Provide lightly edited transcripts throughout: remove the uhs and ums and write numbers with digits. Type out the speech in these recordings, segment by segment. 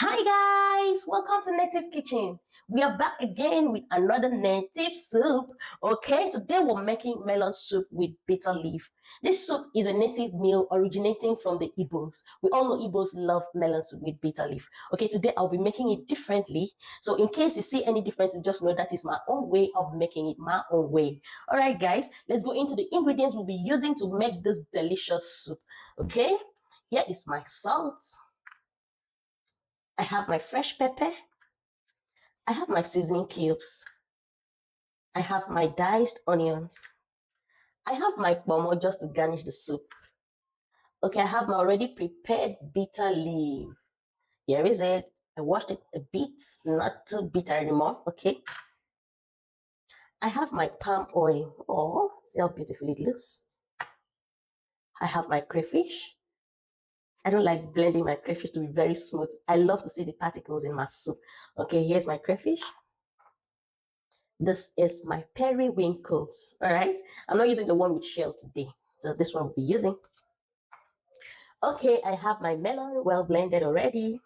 Hi guys, welcome to Native Kitchen. We are back again with another native soup. Okay, today we're making melon soup with bitter leaf. This soup is a native meal originating from the Igbos. We all know Igbos love melon soup with bitter leaf. Okay, today I'll be making it differently. So in case you see any differences, just know that is my own way of making it my own way. All right, guys, let's go into the ingredients we'll be using to make this delicious soup. Okay, here is my salt. I have my fresh pepper. I have my seasoning cubes. I have my diced onions. I have my pomo just to garnish the soup. Okay, I have my already prepared bitter leaf. Here is it. I washed it a bit, not too bitter anymore. Okay. I have my palm oil. Oh, see how beautiful it looks. I have my crayfish. I don't like blending my crayfish to be very smooth. I love to see the particles in my soup. Okay, here's my crayfish. This is my periwinkles. All right, I'm not using the one with shell today, so this one will be using. Okay, I have my melon well blended already.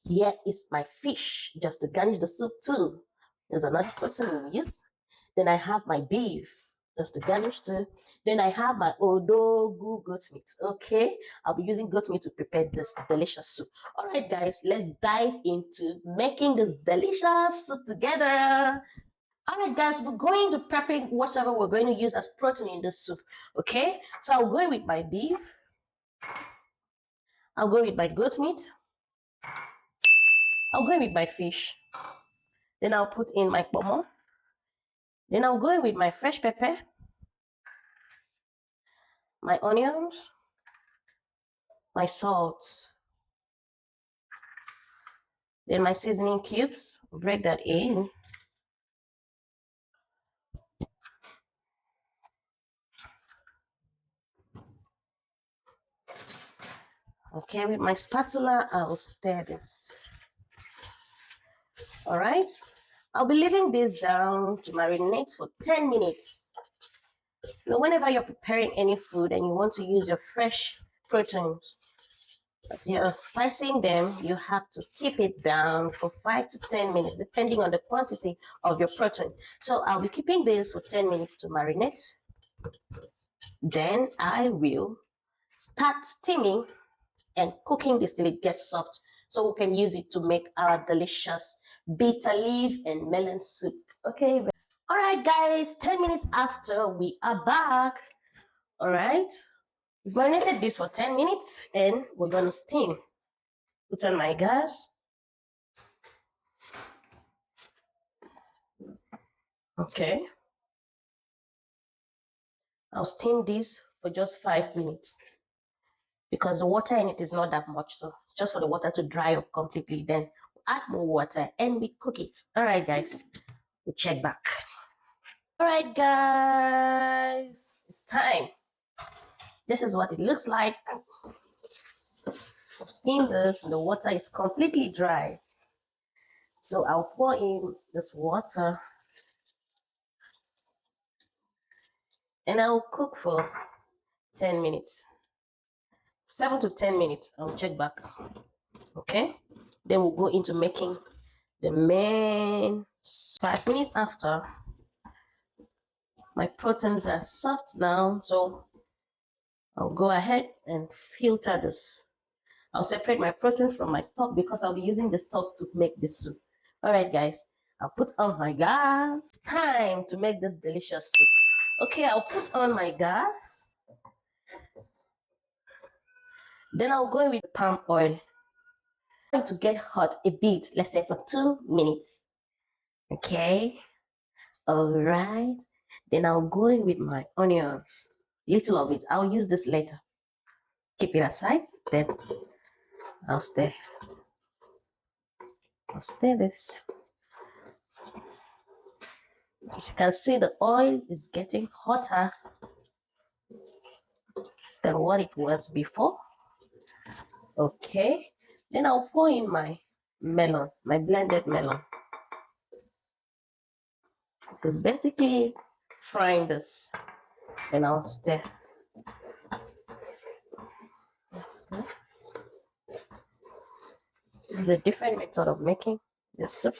Here is my fish just to garnish the soup too. There's another person we'll use. Then I have my beef just to garnish too. Then I have my odogu goat meat. Okay, I'll be using goat meat to prepare this delicious soup. All right, guys, let's dive into making this delicious soup together. All right, guys, we're going to prepping whatever we're going to use as protein in this soup. Okay, so I'll go with my beef. I'll go with my goat meat. I'll go with my fish. Then I'll put in my pomo. Then I'll go with my fresh pepper, my onions, my salt, then my seasoning cubes. Break that in. Okay, with my spatula, I'll stir this. All right, I'll be leaving this down to marinate for 10 minutes. Now, whenever you're preparing any food and you want to use your fresh proteins, as you're spicing them, you have to keep it down for 5 to 10 minutes, depending on the quantity of your protein. So I'll be keeping this for 10 minutes to marinate. Then I will start steaming and cooking this till it gets soft, so we can use it to make our delicious bitter leaf and melon soup. Okay. All right, guys, 10 minutes after, we are back. All right. We've marinated this for 10 minutes and we're going to steam. Put on my gas. Okay. I'll steam this for just 5 minutes because the water in it is not that much. So just for the water to dry up completely, then add more water and we cook it. All right, guys, we'll check back. All right, guys, it's time. This is what it looks like. I've steamed this and the water is completely dry. So I'll pour in this water and I'll cook for 10 minutes. 7 to 10 minutes. I'll check back. Okay. Then we'll go into making the main. 5 minutes after, my proteins are soft now. So I'll go ahead and filter this. I'll separate my protein from my stock because I'll be using the stock to make this soup. All right, guys, I'll put on my gas. Time to make this delicious soup. Okay, I'll put on my gas. Then I'll go with palm oil. I'm going to get hot a bit, let's say for 2 minutes. Okay, all right. Then I'll go in with my onions. Little of it. I'll use this later. Keep it aside. Then I'll stir. I'll stir this. As you can see, the oil is getting hotter than what it was before. Okay, then I'll pour in my melon, my blended melon. It's basically frying this, and I'll stir. is a different method of making this soup.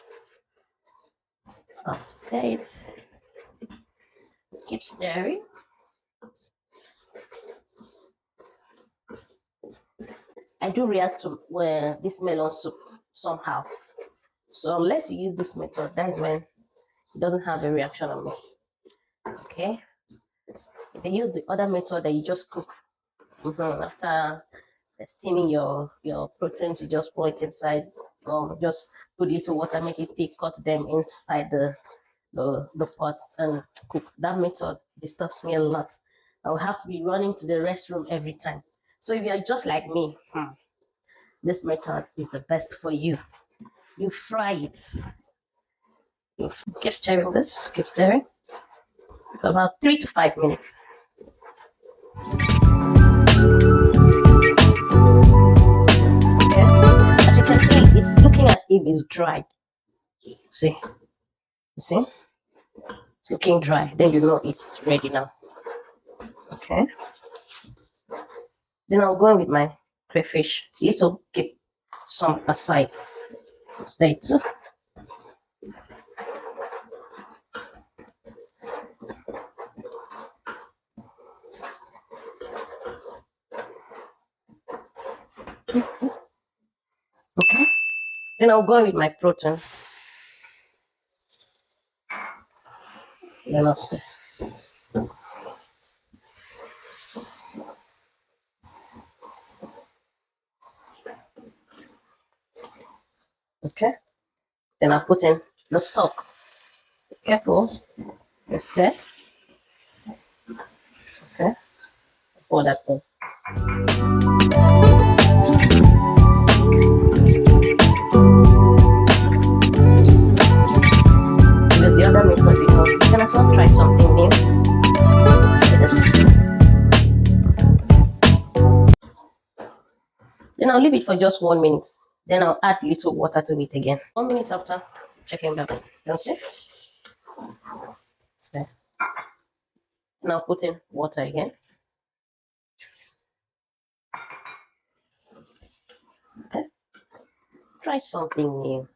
I'll stir it. Keep stirring. I do react to this melon soup somehow. So unless you use this method, that is when it doesn't have a reaction on me. Okay. If you use the other method that you just cook after steaming your proteins, you just pour it inside, just put it to water, make it thick, cut them inside the pots and cook. That method disturbs me a lot. I will have to be running to the restroom every time. So if you're just like me, this method is the best for you. You fry it. You keep stirring this, keep stirring for about 3 to 5 minutes. Okay. As you can see, it's looking as if it's dry. See, you see, it's looking dry. Then you know it's ready now. Okay. Then I'll go in with my crayfish. Little keep some aside. Stay too. Okay. Then I'll go in with my protein. Then I'll stay. Okay. Then I'll put in the stock. Be careful. Okay. Okay. Pour that in. With the other method before, can I also try something new? This. Then I'll leave it for just 1 minute. Then I'll add little water to it again. 1 minute after, checking back. You see? Okay. Now put in water again. Okay. Try something new.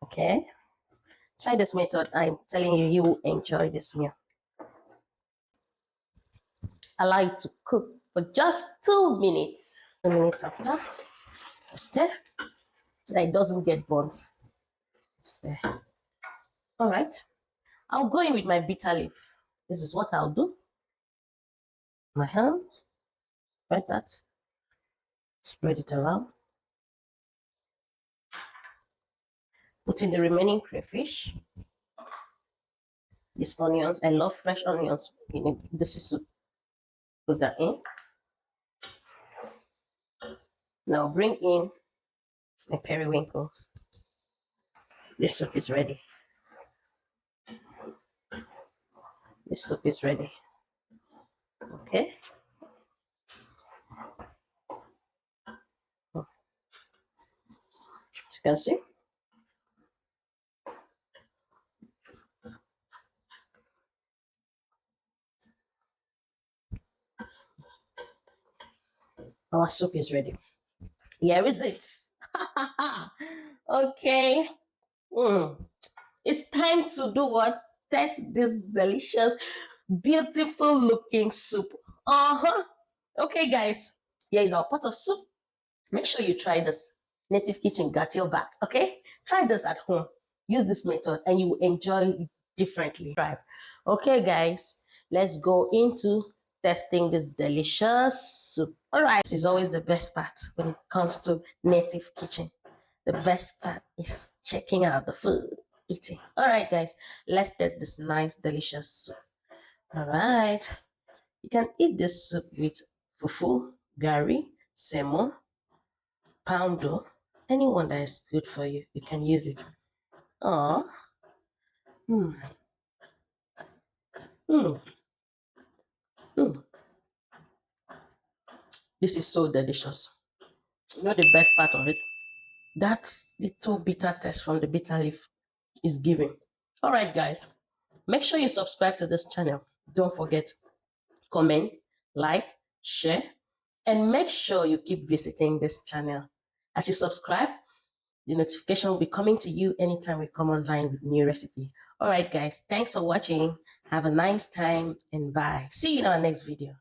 Okay. Try this method. I'm telling you, you will enjoy this meal. Allow it to cook for just 2 minutes. 2 minutes after, stir so that it doesn't get burnt. Stir. All right. I'll go in with my bitter leaf. This is what I'll do. My hand, like that. Spread it around. Put in the remaining crayfish. These onions. I love fresh onions. This is soup. Put that in. Now bring in my periwinkles. This soup is ready. This soup is ready. Okay. As you can see. Our soup is ready. Here is it. Okay. It's time to do what? Test this delicious, beautiful looking soup. Okay, guys. Here is our pot of soup. Make sure you try this. Native Kitchen got your back. Okay? Try this at home. Use this method and you will enjoy it differently. Try. Okay, guys. Let's go into testing this delicious soup. All right. This is always the best part when it comes to Native Kitchen. The best part is checking out the food, eating. All right, guys. Let's test this nice, delicious soup. All right. You can eat this soup with fufu, gari, semo, poundo, anyone that is good for you, you can use it. Oh, mm, mm, mm. This is so delicious. You know the best part of it? That little bitter taste from the bitter leaf is giving. All right, guys, make sure you subscribe to this channel. Don't forget, comment, like, share, and make sure you keep visiting this channel. As you subscribe, the notification will be coming to you anytime we come online with new recipe. All right, guys, thanks for watching. Have a nice time and bye. See you in our next video.